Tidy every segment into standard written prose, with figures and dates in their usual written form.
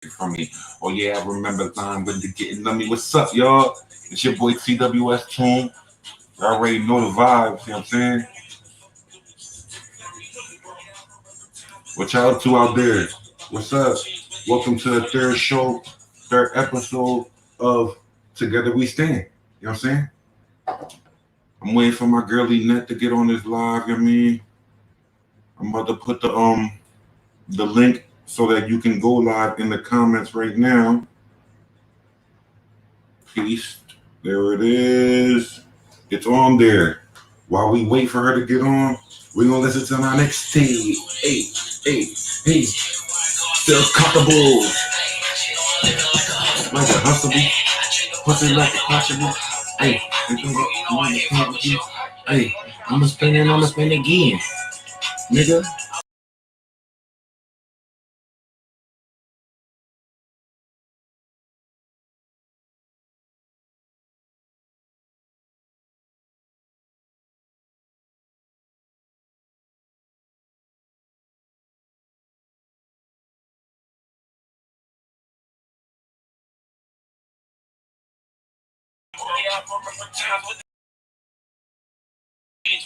it from me. Oh yeah, I remember time when the getting on me. What's up, y'all? It's your boy TWS Tune. Y'all already know the vibes, you know what I'm saying? What y'all up to out there? What's up? Welcome to the third show, third episode of Together We Stand. You know what I'm saying? I'm waiting for my girly Net to get on this live, you know what I mean? I'm about to put the link so that you can go live in the comments right now. Peace. There it is. It's on there. While we wait for her to get on, we're going to listen to our next tape. Hey. Still comfortable. Like a hustle. Put it like a possible. Hey. Hey. I'ma spin again. Nigga.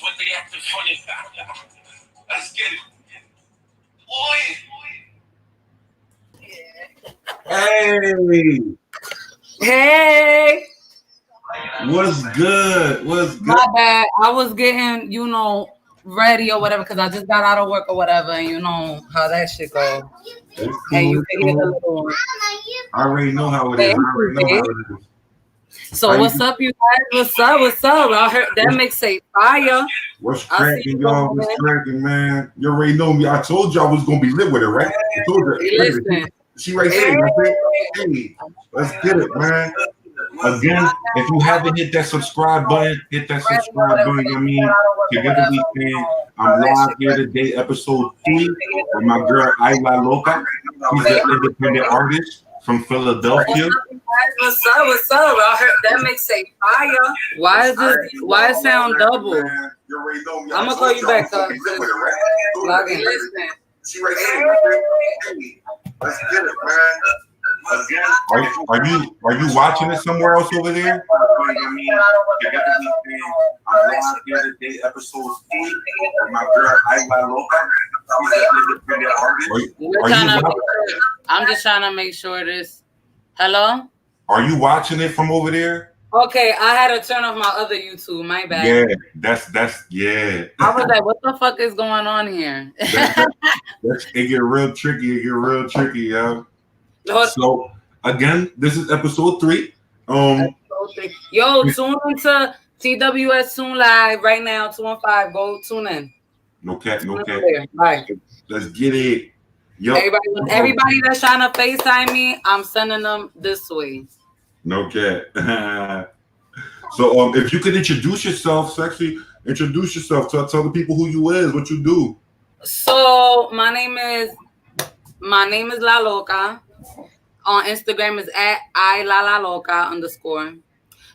What they acting funny. Let's get it. Hey. Hey. What's good? My bad. I was getting, ready or whatever because I just got out of work or whatever, and you know how that shit goes. And you can hear the little one. I already know how it is. So what's up, you guys? What's up? I heard that mixtape fire. What's cracking, y'all? What's cracking, man? You already know me. I told you I was gonna be lit with it, right? I told you. Listen. She right there. Hey, let's get it, man. Again, if you haven't hit that subscribe button, hit that subscribe button. I mean, Together We Stand. I'm live here today, episode 3, with my girl Ilalaloca. She's an independent artist from Philadelphia. What's up? I heard that mixtape fire. Why it sound double? I'm gonna call you back, cuz. Log in. Listen. She right there. Let's get it, man. Are you watching it somewhere else over there? I'm live here today, episode 3, with my girl Ilalaloca. I'm just trying to make sure this. Hello? Are you watching it from over there? Okay, I had to turn off my other YouTube. My bad. Yeah, that's yeah. I was like, what the fuck is going on here? It get real tricky. Yo. So again, this is episode 3. Yo, tune into TWS Tune Live right now, 215. Go tune in. No cat. Right. Let's get it. Yo. Everybody that's trying to FaceTime me, I'm sending them this way. No cat. So if you could introduce yourself, sexy, introduce yourself. Tell the people who you is, what you do. So my name is La Loca. On Instagram is at Ilalaloca_.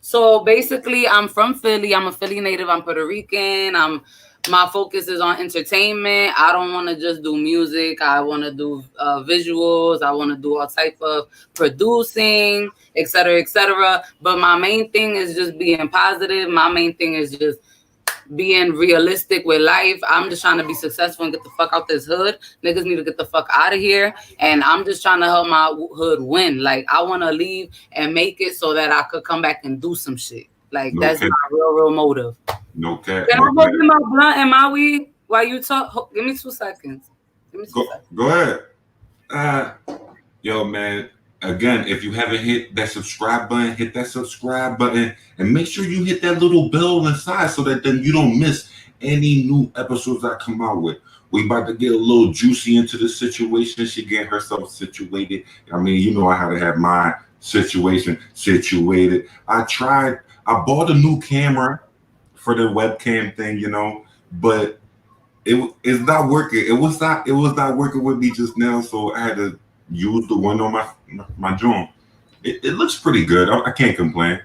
So basically, I'm from Philly. I'm a Philly native. I'm Puerto Rican. My focus is on entertainment. I don't want to just do music. I want to do visuals. I want to do all type of producing, etc., etc. But my main thing is just being positive. My main thing is just being realistic with life. I'm just trying to be successful and get the fuck out this hood. Niggas need to get the fuck out of here. And I'm just trying to help my hood win. Like, I want to leave and make it so that I could come back and do some shit. Like, that's my real motive. No cap. Can I go get my blunt and my weed while you talk? Give me 2 seconds. Go ahead. Yo, man. Again, if you haven't hit that subscribe button, hit that subscribe button and make sure you hit that little bell inside so that then you don't miss any new episodes I come out with. We about to get a little juicy into the situation. She get herself situated. I mean, you know how to have my situation situated. I bought a new camera for the webcam thing, but it's not working. It was not working with me just now, so I had to use the one on my joint. It looks pretty good. I can't complain.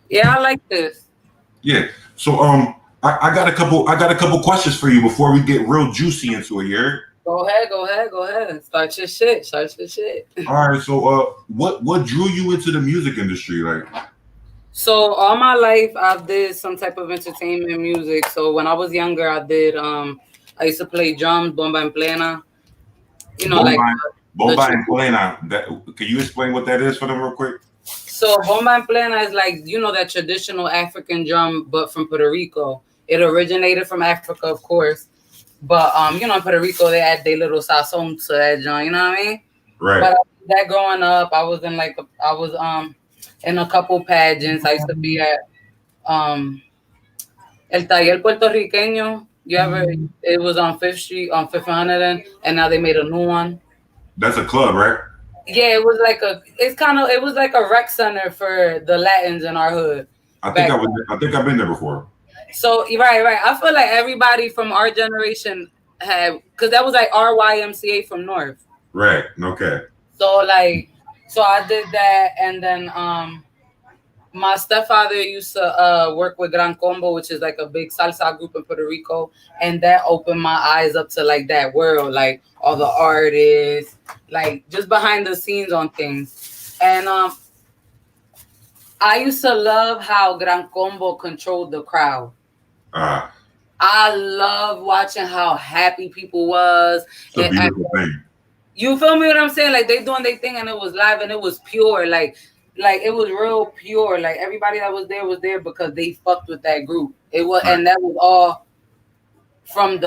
Yeah, I like this. Yeah. So I got a couple questions for you before we get real juicy into it. Go ahead, go ahead, go ahead. Start your shit. Start your shit. All right, so what drew you into the music industry? Like, So all my life I've did some type of entertainment music. So when I was younger, I used to play drums, bomba en plena. You know, like bomba, the bomba and plena. That can you explain what that is for them real quick? so bomba en plena is like, you know, that traditional African drum, but from Puerto Rico. It originated from Africa, of course. But you know, in Puerto Rico they add their little sazon to that joint, you know what I mean? Right. But that growing up, I was in a couple pageants. I used to be at El Taller Puertorriqueño. You ever? It was on Fifth Street on 500, and now they made a new one. That's a club, right? Yeah, it was like it was like a rec center for the Latins in our hood. I think I've been there before. So right. I feel like everybody from our generation had, because that was like our YMCA from North. Right. Okay. So I did that, and then my stepfather used to work with Gran Combo, which is like a big salsa group in Puerto Rico, and that opened my eyes up to like that world, like all the artists, like just behind the scenes on things. And I used to love how Gran Combo controlled the crowd. I love watching how happy people was. It's a beautiful thing. You feel me what I'm saying? Like they doing their thing, and it was live, and it was pure. Like it was real pure. Like everybody that was there because they fucked with that group. It was, right. And that was all from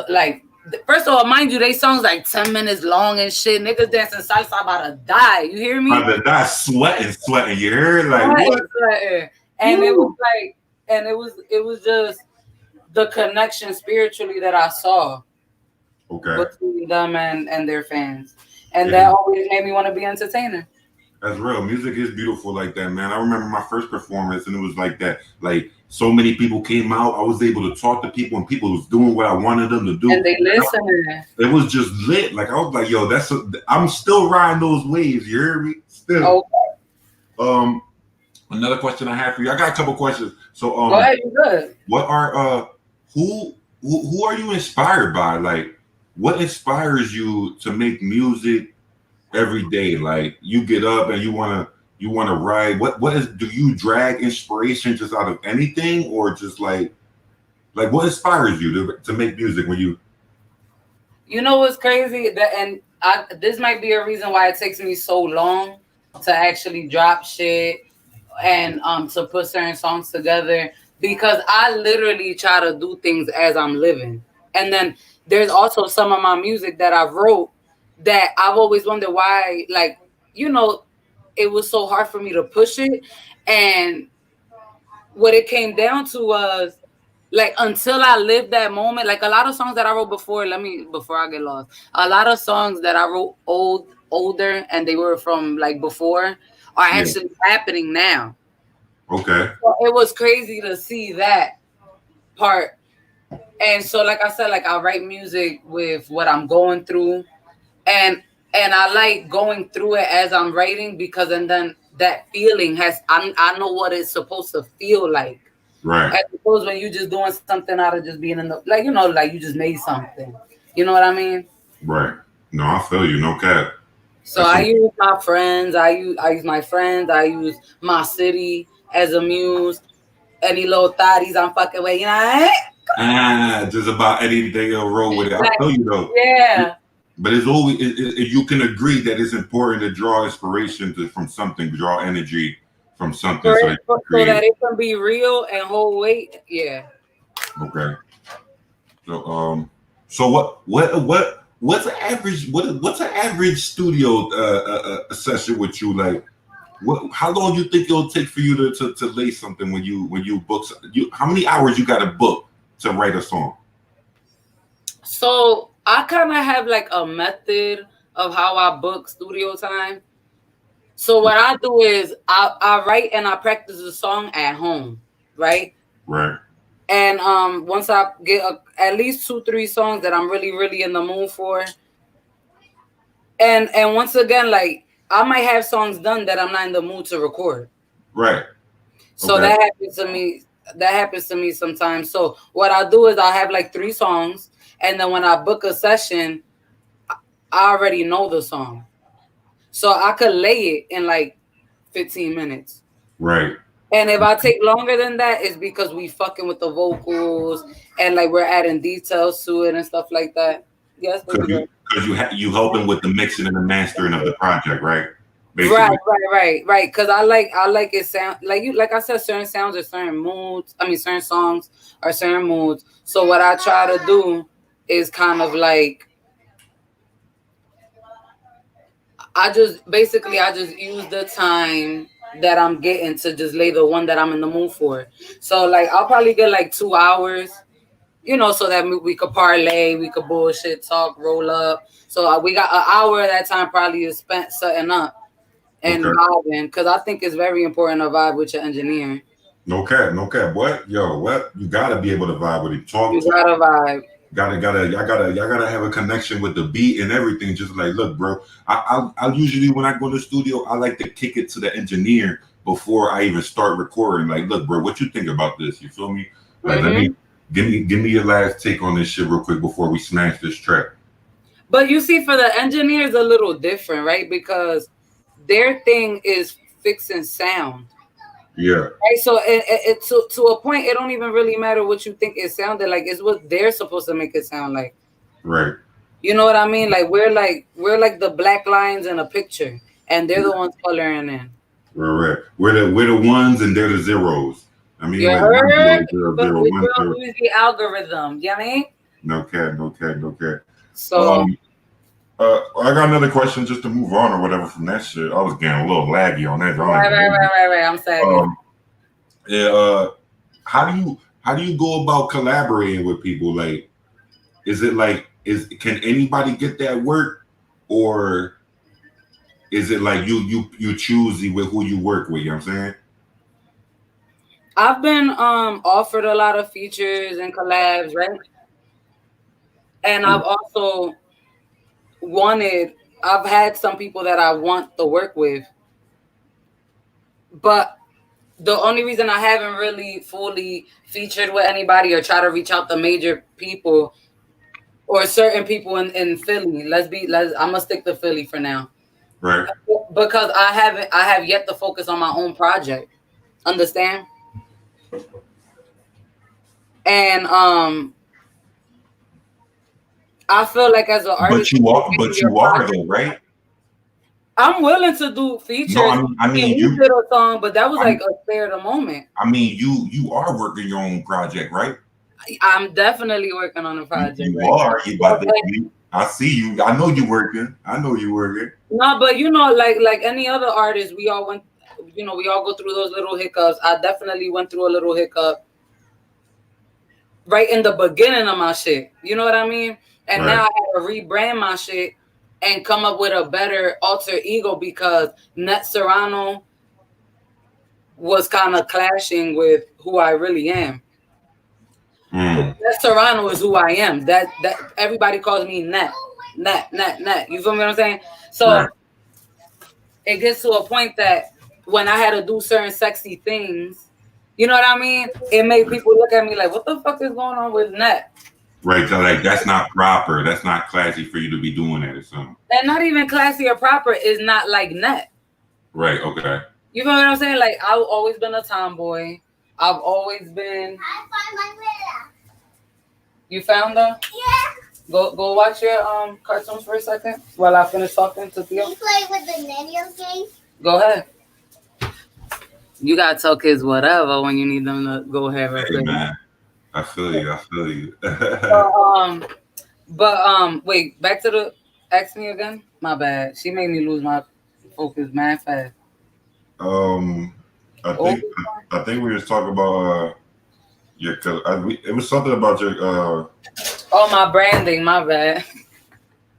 first of all, mind you, they songs like 10 minutes long and shit. Niggas dancing salsa about to die. You hear me? About to die, sweating. You hear? Like what? Sweating. And it was like, and it was just the connection spiritually that I saw. Okay. Between them and their fans. And that always made me want to be an entertainer. That's real. Music is beautiful like that, man. I remember my first performance, and it was like that. Like so many people came out. I was able to talk to people, and people was doing what I wanted them to do. And they listened. It was just lit. Like I was like, yo, I'm still riding those waves. You hear me? Still. Okay. Another question I have for you. I got a couple questions. So go ahead, you good. What are who are you inspired by? Like, what inspires you to make music every day? Like you get up and you wanna write. Do you drag inspiration just out of anything, or just like what inspires you to make music when you? You know what's crazy? This might be a reason why it takes me so long to actually drop shit and to put certain songs together, because I literally try to do things as I'm living. And then there's also some of my music that I wrote that I've always wondered why, like, you know, it was so hard for me to push it. And what it came down to was, like, until I lived that moment, like a lot of songs that I wrote before I get lost, a lot of songs that I wrote older and they were from like before are actually happening now. Okay. So it was crazy to see that part. And so, like I said, like I write music with what I'm going through, and I like going through it as I'm writing, because and then that feeling I know what it's supposed to feel like. Right. As opposed when you just doing something out of just being in the, like, you know, like you just made something. You know what I mean? Right. No, I feel you. No cap. So I use my friends. I use my friends. I use my city as a muse. Any little thotties I'm fucking with, you know? Just about anything you'll roll with it. Like, I feel you though. Yeah. But it's always you can agree that it's important to draw inspiration from something, draw energy from something, so that it can be real and hold weight. Yeah. Okay. So what's an average studio session with you? Like, how long you think it'll take for you to lay something when you book? How many hours you got to book to write a song? So I kind of have like a method of how I book studio time. So what I do is I write and I practice the song at home, right? Right. And once I get at least 2-3 songs that I'm really, really in the mood for, and once again, like I might have songs done that I'm not in the mood to record. Right. So that happens to me. That happens to me sometimes. So what I do is I have like 3 songs, and then when I book a session, I already know the song. So I could lay it in like 15 minutes. Right. And if I take longer than that, it's because we fucking with the vocals and like we're adding details to it and stuff like that. Yes, baby girl. You helping with the mixing and the mastering of the project, right? Right, Basically. right. Because I like it sound like you like I said, certain sounds or certain moods. I mean, certain songs or certain moods. So what I try to do is kind of like I just use the time that I'm getting to just lay the one that I'm in the mood for. So like I'll probably get like 2 hours, so that we could parlay, we could bullshit, talk, roll up. So we got an hour of that time probably is spent setting up and Okay. vibing because I think it's very important to vibe with your engineer. No cap. What? Yo, what? You gotta be able to vibe with it. You Talk to gotta vibe. y'all gotta have a connection with the beat and everything. Just like, look, bro, I usually when I go to the studio, I like to kick it to the engineer before I even start recording. Like, look, bro, what you think about this? You feel me? Like, let me give me your last take on this shit real quick before we smash this track. But you see, for the engineers, a little different, right? Because their thing is fixing sound. Yeah. Right. So it to a point, it don't even really matter what you think it sounded like. It's what they're supposed to make it sound like. Right. You know what I mean? Like we're like the black lines in a picture, and they're the ones coloring in. Right. We're the ones and they're the zeros. I mean, you like heard? 0, But 0, we 1, will use the algorithm. You know what I mean? No cap. So I got another question just to move on or whatever from that shit. I was getting a little laggy on that. right. I'm sad. Yeah. How do you go about collaborating with people? Like, is it like can anybody get that work, or is it like you choosy with who you work with? You know what I'm saying? I've been offered a lot of features and collabs, right? And I've also I've had some people that I want to work with, but the only reason I haven't really fully featured with anybody or try to reach out to major people or certain people in Philly. I'm gonna stick to Philly for now. Right. Because I have yet to focus on my own project. Understand? And I feel like as an artist, but you are though, right? I'm willing to do features. No, I mean you did a song, but that was like a spare of the moment. I mean, you are working your own project, right? I'm definitely working on a project. You are. I see you. I know you're working. No, but like any other artist, we all went. We all go through those little hiccups. I definitely went through a little hiccup right in the beginning of my shit. You know what I mean? And now I had to rebrand my shit and come up with a better alter ego because Net Serrano was kind of clashing with who I really am. Net Serrano is who I am. That everybody calls me Net. You feel me what I'm saying? So it gets to a point that when I had to do certain sexy things, you know what I mean? It made people look at me like, what the fuck is going on with Net? Right, so like that's not proper. That's not classy for you to be doing that or something. And not even classy or proper is not like Net. Right, okay. You know what I'm saying? Like I've always been a tomboy. I've always been. I found my Willa. You found her? Yeah. Go watch your cartoons for a second while I finish talking to Theo. You play with the Nanios game? Go ahead. You gotta tell kids whatever when you need them to go ahead. Hey, man. I feel you. But wait, back to the ask me again. My bad. She made me lose my focus mad fast. I think we was talking about it was something about your my branding. My bad.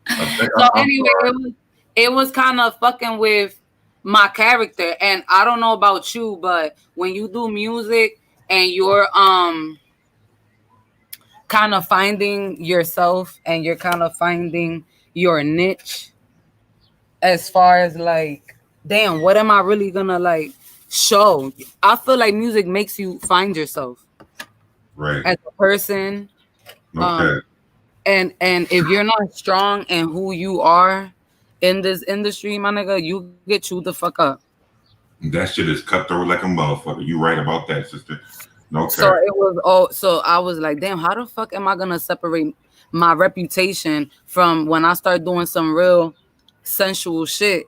So anyway, it was kind of fucking with my character, and I don't know about you, but when you do music and you're kind of finding yourself and you're kind of finding your niche as far as like, damn, what am I really gonna like show? I feel like music makes you find yourself, right, as a person. Okay. And if you're not strong in who you are in this industry, my nigga, you get chewed the fuck up. That shit is cutthroat like a motherfucker. You right about that, sister. No So cap. it was so I was like, damn, how the fuck am I gonna separate my reputation from when I start doing some real sensual shit?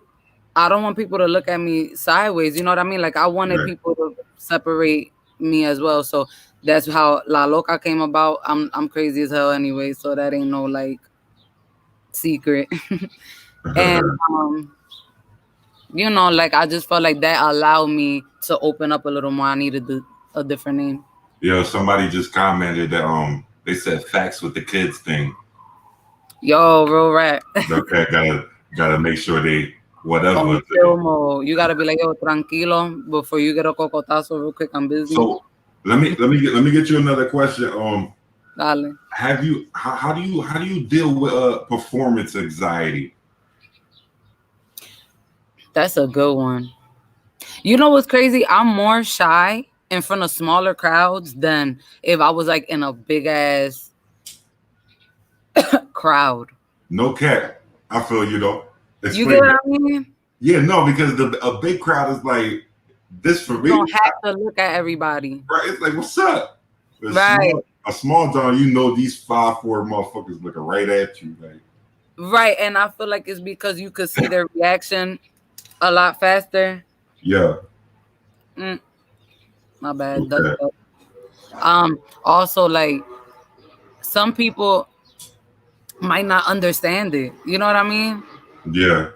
I don't want people to look at me sideways. You know what I mean? Like I wanted Right. people to separate me as well. So that's how La Loca came about. I'm crazy as hell anyway, so that ain't no like secret. And you know, like I just felt like that allowed me to open up a little more. I needed a different name. Yo, somebody just commented that they said facts with the kids thing. Yo, real rap. Okay, gotta make sure they whatever. On chill mode. You gotta be like, yo, tranquilo, before you get a cocotazo real quick. I'm busy. So let me get you another question. Dale. Have you how do you deal with performance anxiety? That's a good one. You know what's crazy? I'm more shy in front of smaller crowds than if I was like in a big ass crowd. No cap. I feel you though. You get what I mean? Yeah, no, because a big crowd is like this for me. You don't have to look at everybody. Right? It's like, what's up? Right. A small John, you know, these 5'4" motherfuckers looking right at you. Like. Right, and I feel like it's because you could see their reaction a lot faster. Yeah. My bad. Okay. Also, like some people might not understand it. You know what I mean? Yeah.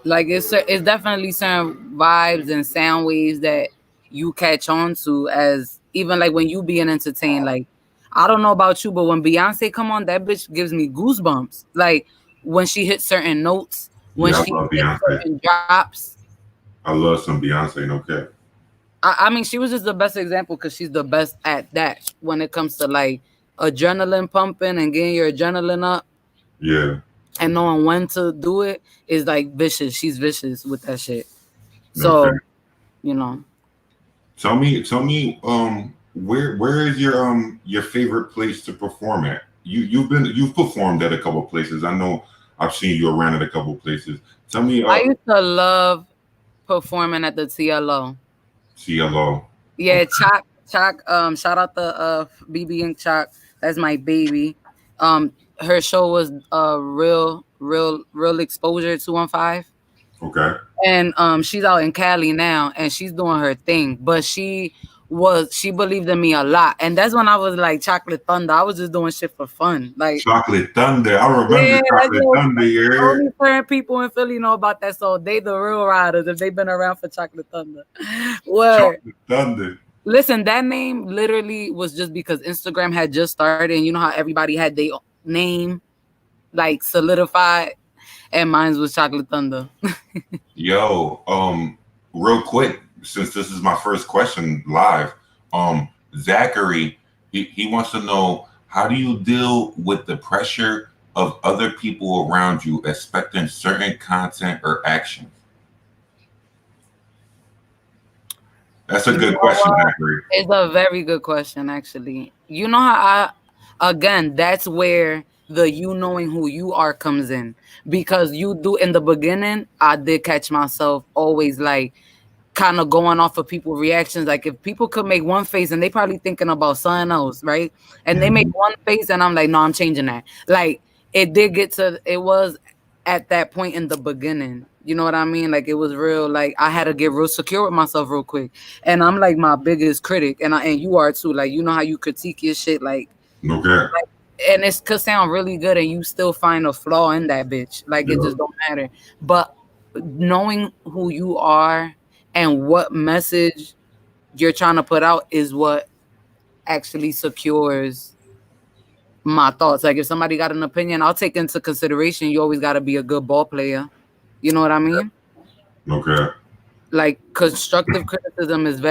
Like it's definitely certain vibes and sound waves that you catch on to as even like when you being entertained. Like I don't know about you, but when Beyonce come on, that bitch gives me goosebumps. Like when she hits certain notes, when she hits certain drops. I love some Beyonce, no cap. I mean, she was just the best example because she's the best at that when it comes to like adrenaline pumping and getting your adrenaline up. Yeah. And knowing when to do it is like vicious. She's vicious with that shit. So, you know. Tell me, where is your favorite place to perform at? You've performed at a couple of places. I know I've seen you around at a couple of places. Tell me. I used to love performing at the TLO. TLO. Yeah, Chalk. Shout out to BB and Chalk. That's my baby. Her show was real exposure 215. Okay. And she's out in Cali now and she's doing her thing. But she believed in me a lot. And that's when I was like Chocolate Thunder. I was just doing shit for fun. Like Chocolate Thunder. I remember Chocolate Thunder. Yeah. Only certain people in Philly know about that. So they the real riders if they've been around for Chocolate Thunder. Word. Chocolate Thunder. Listen, that name literally was just because Instagram had just started, and you know how everybody had their name like solidified, and mine was Chocolate Thunder. Yo, real quick, since this is my first question live, Zachary, he wants to know, how do you deal with the pressure of other people around you expecting certain content or actions? That's a good question, Zachary. It's a very good question, actually. You know how again, that's where the you knowing who you are comes in. Because you do, in the beginning, I did catch myself always like kind of going off of people's reactions. Like if people could make one face and they probably thinking about something else, right? And they make one face and I'm like, no, I'm changing that. Like it was at that point in the beginning. You know what I mean? Like it was real. Like I had to get real secure with myself real quick. And I'm like my biggest critic, and you are too. Like you know how you critique your shit, like okay. Like, and it could sound really good, and you still find a flaw in that bitch. Like it just don't matter. But knowing who you are and what message you're trying to put out is what actually secures my thoughts. Like if somebody got an opinion, I'll take into consideration. You always got to be a good ball player. You know what I mean? Okay. Like constructive criticism is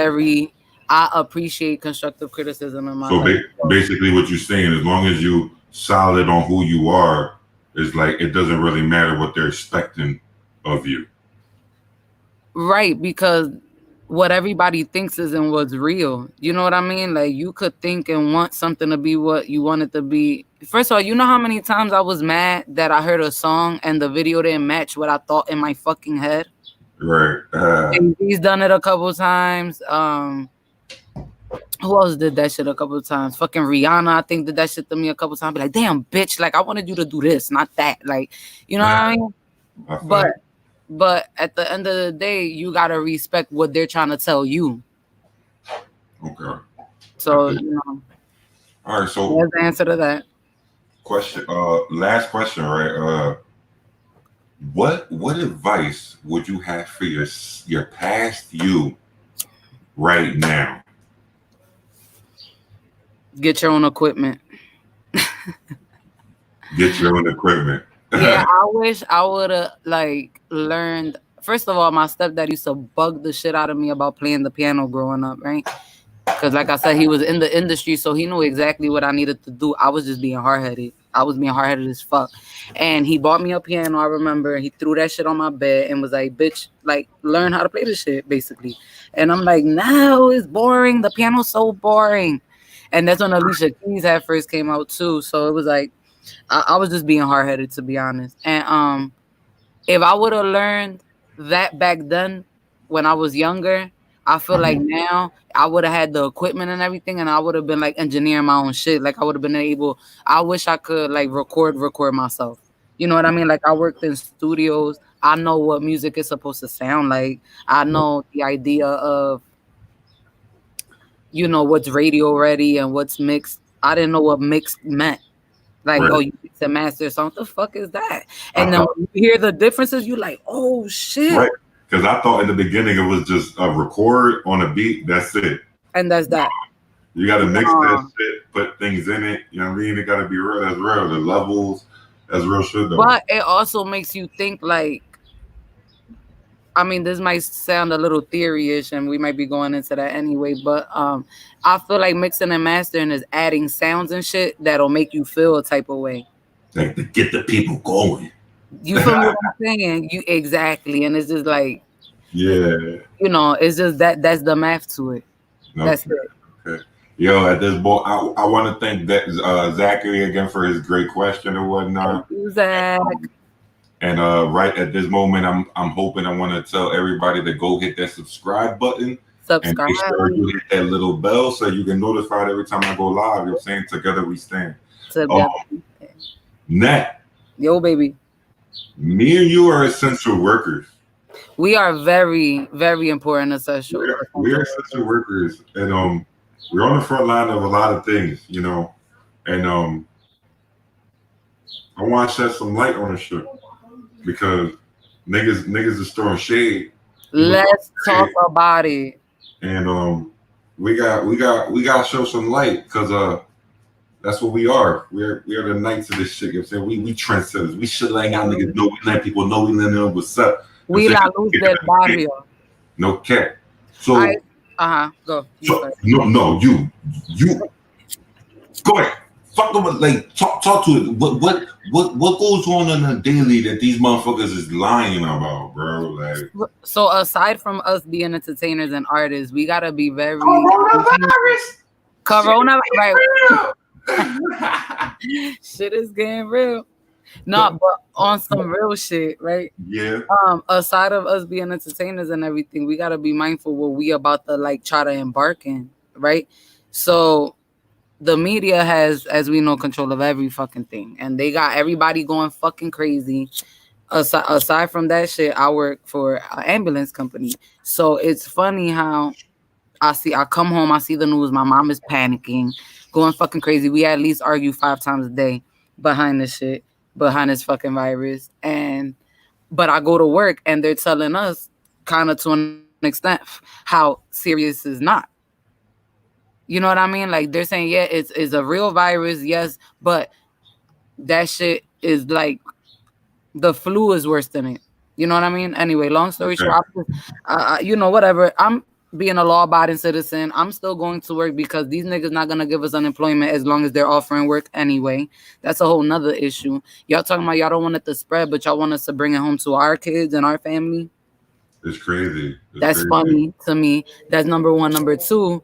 I appreciate constructive criticism in my life. So basically what you're saying, as long as you solid on who you are, is like it doesn't really matter what they're expecting of you. Right, because what everybody thinks isn't what's real. You know what I mean? Like you could think and want something to be what you want it to be First of all, you know how many times I was mad that I heard a song and the video didn't match what I thought in my fucking head? Right. And he's done it a couple times. Who else did that shit a couple of times? Fucking Rihanna, I think, did that shit to me a couple of times. Be like, damn, bitch, like I wanted you to do this, not that. Like, you know what I mean? But at the end of the day, you gotta respect what they're trying to tell you. Okay. So, you know. All right, so that's the answer to that. Question, last question, right? What advice would you have for your past you right now? Get your own equipment. Get your own equipment. Yeah, I wish I would have like learned. First of all, my stepdad used to bug the shit out of me about playing the piano growing up, right? Because like I said, he was in the industry, so he knew exactly what I needed to do. I was just being hard-headed. I was being hard-headed as fuck. And he bought me a piano, I remember. He threw that shit on my bed and was like, bitch, like, learn how to play this shit, basically. And I'm like, no, it's boring. The piano's so boring. And that's when Alicia Keys had first came out, too. So it was like, I was just being hard-headed, to be honest. And if I would have learned that back then when I was younger, I feel like now I would have had the equipment and everything, and I would have been like engineering my own shit. Like I would have been able. I wish I could like record myself. You know what I mean? Like I worked in studios. I know what music is supposed to sound like. I know the idea of, you know, what's radio ready and what's mixed. I didn't know what mixed meant. Like, right. Oh, you mix and master song. What the fuck is that? And then when you hear the differences, you like, oh shit. Right. Because I thought in the beginning it was just a record on a beat. That's it. And that's that. You got to mix that shit, put things in it. You know what I mean? It got to be real. That's real. The levels, that's real shit though. But it also makes you think like, I mean, this might sound a little theory-ish and we might be going into that anyway, but I feel like mixing and mastering is adding sounds and shit that'll make you feel a type of way. Like to get the people going. You feel what I'm saying? You exactly, and it's just like, yeah, you know, it's just that's the math to it. Okay. That's it. Okay. Yo, at this point, I want to thank that Zachary again for his great question and whatnot. Thank you, Zach. And right at this moment, I'm hoping I want to tell everybody to go hit that subscribe button. And make sure you hit that little bell so you get notified every time I go live. You know what I'm saying? Together we stand. Nat. Yo, baby. Me and you are essential workers. We are very, very important essential. We're essential workers, and we're on the front line of a lot of things, you know. And I want to shed some light on the shit because niggas is throwing shade. Let's talk about it. And we got to show some light because that's what we are. We are the knights of this shit. You know what I'm saying? We trendsetters. We should let y'all niggas know. We let people know. We let them know what's up. We la luz del barrio. No cap. So go. No, you go ahead. Fuck them. Like talk to it. What goes on the daily that these motherfuckers is lying about, bro? Like, so aside from us being entertainers and artists, we gotta be very coronavirus. Shit is getting real. No, but on some real shit, right? Yeah. Aside of us being entertainers and everything, we gotta be mindful what we about to like try to embark in, right? So the media has, as we know, control of every fucking thing, and they got everybody going fucking crazy. Aside from that shit, I work for an ambulance company, so it's funny how I come home, I see the news, my mom is panicking, going fucking crazy. We at least argue 5 times a day behind this shit, behind this fucking virus. But I go to work and they're telling us kind of to an extent how serious it's not. You know what I mean? Like they're saying, yeah, it's a real virus, yes, but that shit is like the flu is worse than it. You know what I mean? Anyway, long story short, you know, whatever. I'm being a law-abiding citizen. I'm still going to work because these niggas not gonna give us unemployment as long as they're offering work anyway. That's a whole nother issue. Y'all talking about y'all don't want it to spread, but y'all want us to bring it home to our kids and our family. It's crazy. That's crazy. Funny to me. That's number one. Number two,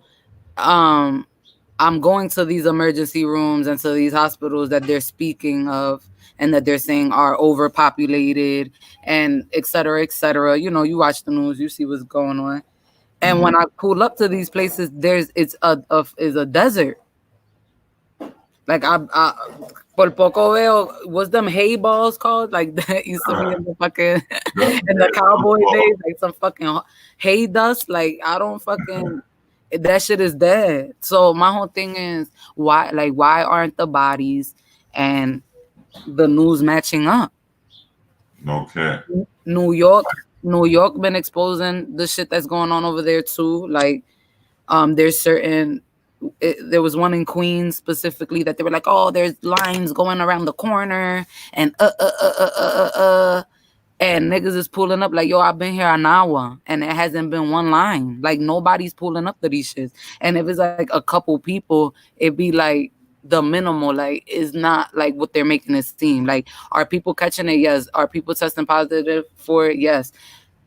I'm going to these emergency rooms and to these hospitals that they're speaking of and that they're saying are overpopulated and et cetera, et cetera. You know, you watch the news, you see what's going on. And when I pull up to these places, it's a desert. Like I por poco veo, what's them hay balls called? Like that used to be in the fucking in the cowboy days, like some fucking hay dust. Like I don't fucking that shit is dead. So my whole thing is why aren't the bodies and the news matching up? Okay. New York been exposing the shit that's going on over there too. Like there's certain there was one in Queens specifically that they were like, oh, there's lines going around the corner and and niggas is pulling up like, yo, I've been here an hour and it hasn't been one line. Like nobody's pulling up to these shits. And if it's like a couple people, it'd be like the minimal, like it's not like what they're making it seem. Like, are people catching it? Yes. Are people testing positive for it? Yes.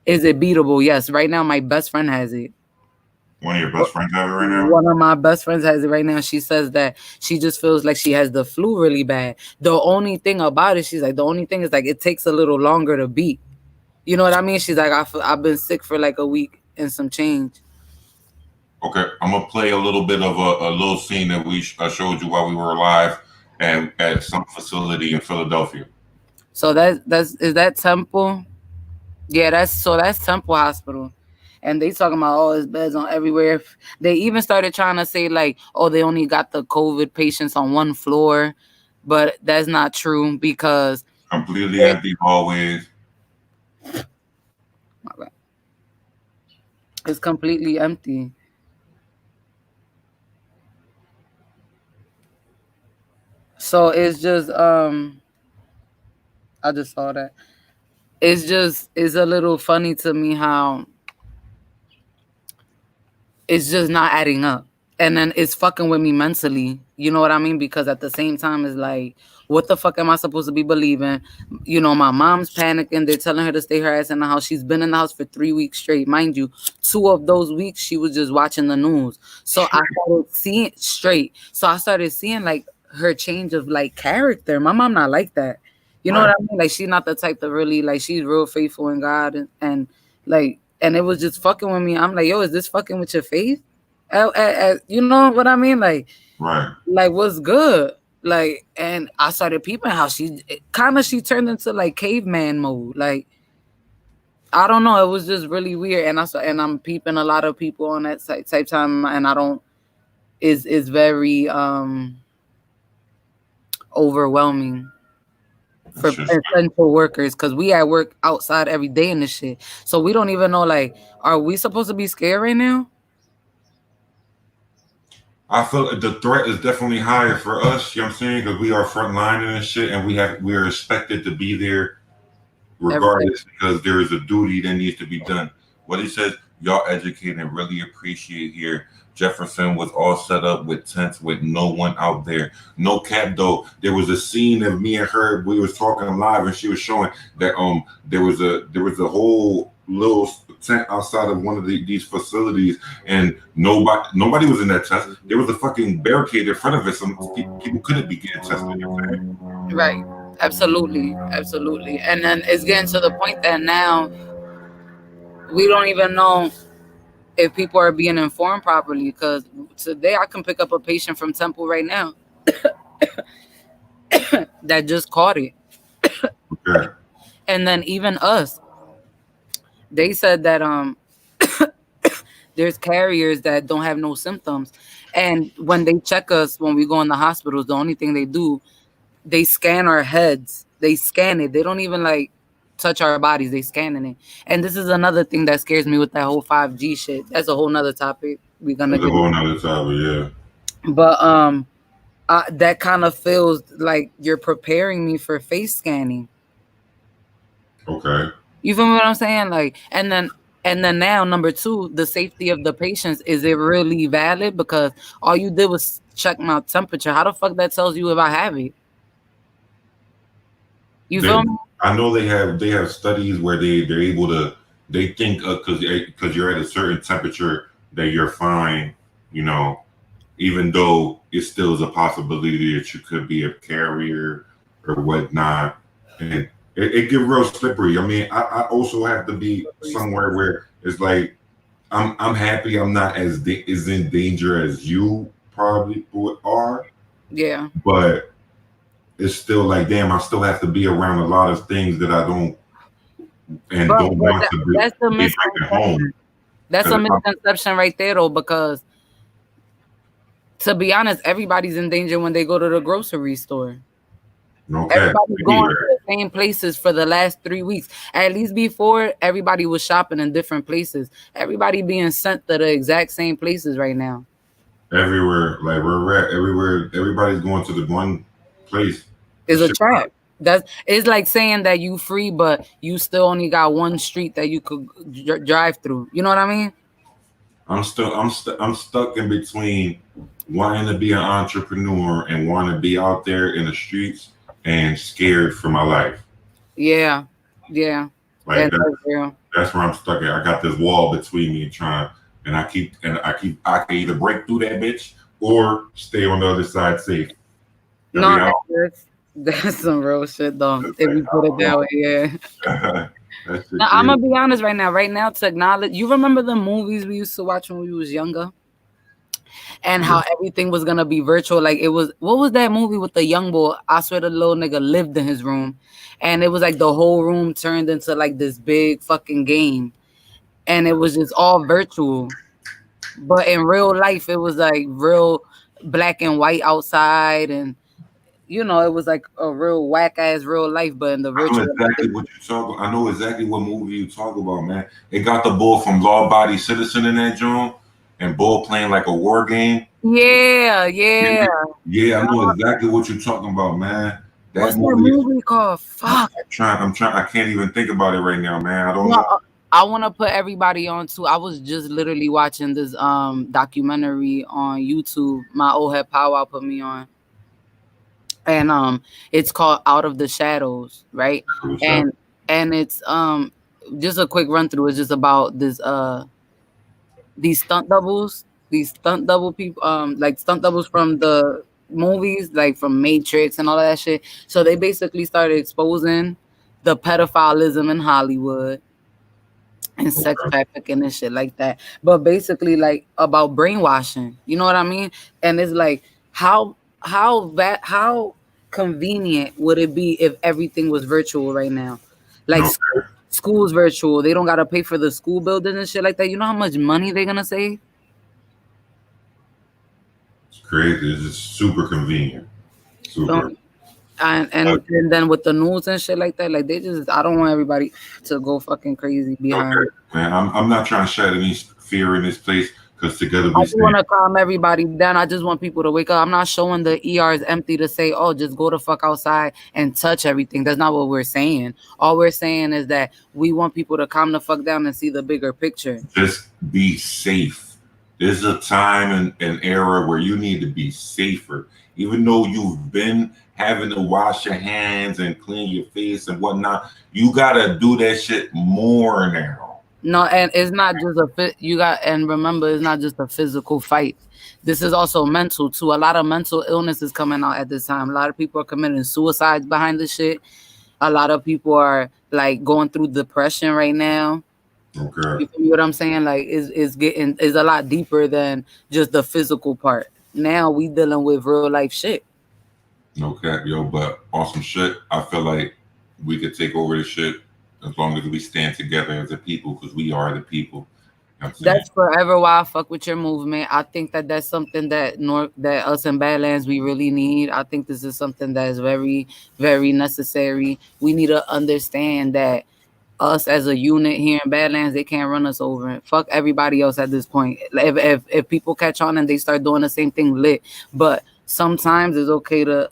Is it beatable? Yes. Right now, my best friend has it. One of your best friends have it right now? One of my best friends has it right now. She says that she just feels like she has the flu really bad. The only thing about it, she's like, the only thing is like it takes a little longer to beat. You know what I mean? She's like, I've been sick for like a week and some change. Okay, I'm gonna play a little bit of a little scene that we showed you while we were live and at some facility in Philadelphia. So is that Temple? Yeah, that's Temple Hospital. And they talking about all his beds on everywhere. They even started trying to say like, oh, they only got the COVID patients on one floor, but that's not true because completely empty hallways. It's completely empty. So it's just I just saw that. It's a little funny to me how it's just not adding up. And then it's fucking with me mentally. You know what I mean? Because at the same time, it's like, what the fuck am I supposed to be believing? You know, my mom's panicking. They're telling her to stay her ass in the house. She's been in the house for 3 weeks straight. Mind you, 2 of those weeks, she was just watching the news. So I started seeing like her change of like character. My mom not like that. You know what I mean? Like she's not the type to really, like she's real faithful in God and like, and it was just fucking with me. I'm like, yo, is this fucking with your faith? You know what I mean? Like, right. Like, what's good? Like, and I started peeping how she turned into like caveman mode. Like, I don't know. It was just really weird. And I'm peeping a lot of people on that type time, and I don't. Is very overwhelming for essential workers because we at work outside every day in this shit. So we don't even know, like, are we supposed to be scared right now? I feel the threat is definitely higher for us, you know what I'm saying? Because we are frontlining and shit, and we're expected to be there regardless because there is a duty that needs to be done. What he says, y'all educate and really appreciate here. Jefferson was all set up with tents with no one out there. No cap though. There was a scene of me and her, we was talking live and she was showing that there was a whole little tent outside of one of these facilities and nobody was in that test. There was a fucking barricade in front of it. Some people couldn't be getting tested. You know what I'm saying? Right. Absolutely. And then it's getting to the point that now we don't even know if people are being informed properly, because today I can pick up a patient from Temple right now that just caught it. Okay. And then even us, they said that there's carriers that don't have no symptoms, and when they check us when we go in the hospitals, the only thing they do, they scan our heads. They scan it. They don't even like touch our bodies. They scanning it. And this is another thing that scares me with that whole 5G shit. That's a whole nother topic. We're gonna get a whole nother topic, yeah. But that kind of feels like you're preparing me for face scanning. Okay. You feel me what I'm saying? Like, and then now, number 2, the safety of the patients, is it really valid? Because all you did was check my temperature. How the fuck that tells you if I have it? You feel me? I know they have studies where they're able to, they think because you're at a certain temperature that you're fine, you know, even though it still is a possibility that you could be a carrier or whatnot, and it get real slippery. I mean, I also have to be somewhere where it's like I'm happy I'm not as in danger as you probably are. Yeah. But it's still like, damn, I still have to be around a lot of things that I don't don't want to be, that's the be back at home. That's a misconception right there, though, because to be honest, everybody's in danger when they go to the grocery store. Okay. Everybody's going to the same places for the last 3 weeks. At least before, everybody was shopping in different places. Everybody being sent to the exact same places right now. Everywhere, like we're at, everywhere, everybody's going to the one place. It's a trap. It's like saying that you free, but you still only got one street that you could drive through. You know what I mean? I'm stuck in between wanting to be an entrepreneur and wanting to be out there in the streets and scared for my life. Yeah. Like that's where I'm stuck at. I got this wall between me and I can either break through that bitch or stay on the other side safe. No, that's some real shit though. If you put it that way, yeah. Now, I'm gonna be honest right now. Right now, technology. You remember the movies we used to watch when we was younger, and how everything was gonna be virtual. Like it was. What was that movie with the young boy? I swear the little nigga lived in his room, and it was like the whole room turned into like this big fucking game, and it was just all virtual. But in real life, it was like real black and white outside, and you know, it was like a real whack ass real life, but in the virtual. I know exactly what movie you talk about, man. It got the bull from Law Abiding Citizen in that joint, and bull playing like a war game. Yeah. I know exactly what you're talking about, man. What's that movie called? Fuck. I'm trying. I can't even think about it right now, man. I don't know. I want to put everybody on too. I was just literally watching this documentary on YouTube. My old head powwow put me on. And it's called Out of the Shadows, right? And it's just a quick run through. It's just about this these stunt doubles people, like stunt doubles from the movies, like from Matrix and all of that shit. So they basically started exposing the pedophilism in Hollywood and sex trafficking and shit like that. But basically like about brainwashing, you know what I mean? And it's like how convenient would it be if everything was virtual right now? Like school's virtual. They don't gotta pay for the school buildings and shit like that. You know how much money they're gonna save? It's crazy. It's just super convenient. Super. And then with the news and shit like that, like I don't want everybody to go fucking crazy behind it. Man, I'm not trying to shed any fear in this place. Because together I just want to calm everybody down. I just want people to wake up. I'm not showing the ERs empty to say, oh, just go the fuck outside and touch everything. That's not what we're saying. All we're saying is that we want people to calm the fuck down and see the bigger picture. Just be safe. There's a time and era where you need to be safer. Even though you've been having to wash your hands and clean your face and whatnot, you got to do that shit more now. No, and it's not just remember, it's not just a physical fight. This is also mental too. A lot of mental illness is coming out at this time. A lot of people are committing suicides behind this shit. A lot of people are like going through depression right now. Okay. You feel what I'm saying? Like it's a lot deeper than just the physical part. Now we dealing with real life shit. Okay, but awesome shit. I feel like we could take over this shit as long as we stand together as a people, because we are the people. That's forever why I fuck with your movement. I think that's something that us in Badlands we really need. I think this is something that is very, very necessary. We need to understand that us as a unit here in Badlands, they can't run us over. Fuck everybody else at this point. If people catch on and they start doing the same thing, lit. But sometimes it's okay to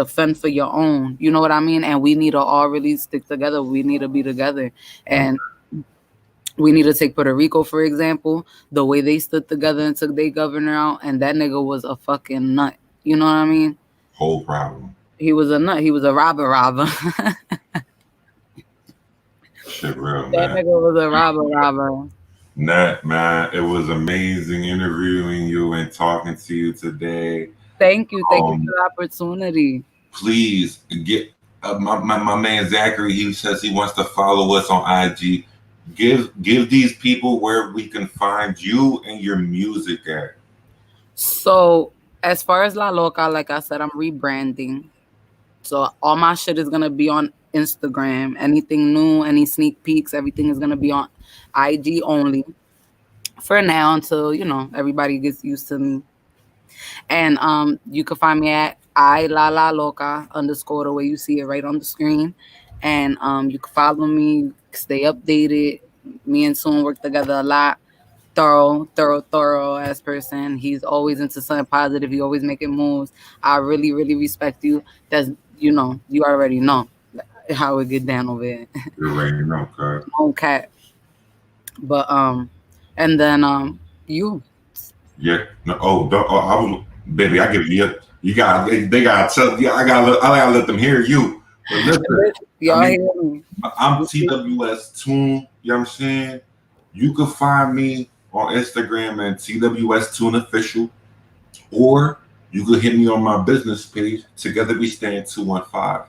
fend for your own, you know what I mean? And we need to all really stick together. We need to be together. And we need to take Puerto Rico, for example, the way they stood together and took their governor out, and that nigga was a fucking nut. You know what I mean? Whole problem. He was a nut. He was a robber. Shit real, that man. nigga was a robber. Nat, man, it was amazing interviewing you and talking to you today. Thank you. Thank you for Um, the opportunity. please get my man Zachary. He says he wants to follow us on IG. Give these people where we can find you and your music at. So as far as La Loca, like I said, I'm rebranding. So all my shit is gonna be on Instagram. Anything new, any sneak peeks, everything is gonna be on IG only for now until everybody gets used to me. And you can find me at Ilalaloca _ the way you see it right on the screen. And you can follow me, stay updated. Me and Soon work together a lot. Thorough as person. He's always into something positive. He always making moves. I really, really respect you. That's you already know how it get down over here. You already know, cuz. Okay. But and then you. Yeah. No, I was, baby. I give you. You got. They got to tell. Yeah, I gotta let them hear you. But listen, I Y'all mean, hear me? I'm TWS Tune. You know what I'm saying? You can find me on Instagram and TWS Tune Official, or you can hit me on my business page. Together we stand 215,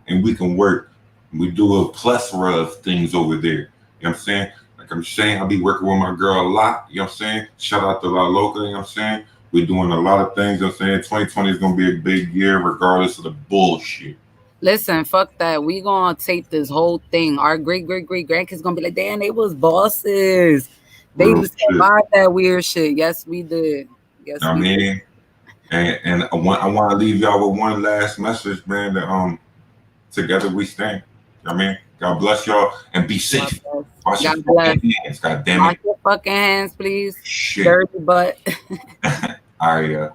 and we can work. We do a plethora of things over there. You know what I'm saying? Like I'm saying, I'll be working with my girl a lot. You know what I'm saying? Shout out to La Loca. You know what I'm saying? We're doing a lot of things. You know what I'm saying? 2020 is gonna be a big year, regardless of the bullshit. Listen, fuck that. We gonna tape this whole thing. Our great grandkids gonna be like, damn, they was bosses. They Real used to shit. buy that weird shit. Yes, we did. Yes, I we did. mean, and I want to leave y'all with one last message, man. That together we stand. I mean, God bless y'all and be safe. Wash your God bless. fucking hands. God damn Wash it. your fucking hands, please. Shit. Dirty butt. All right.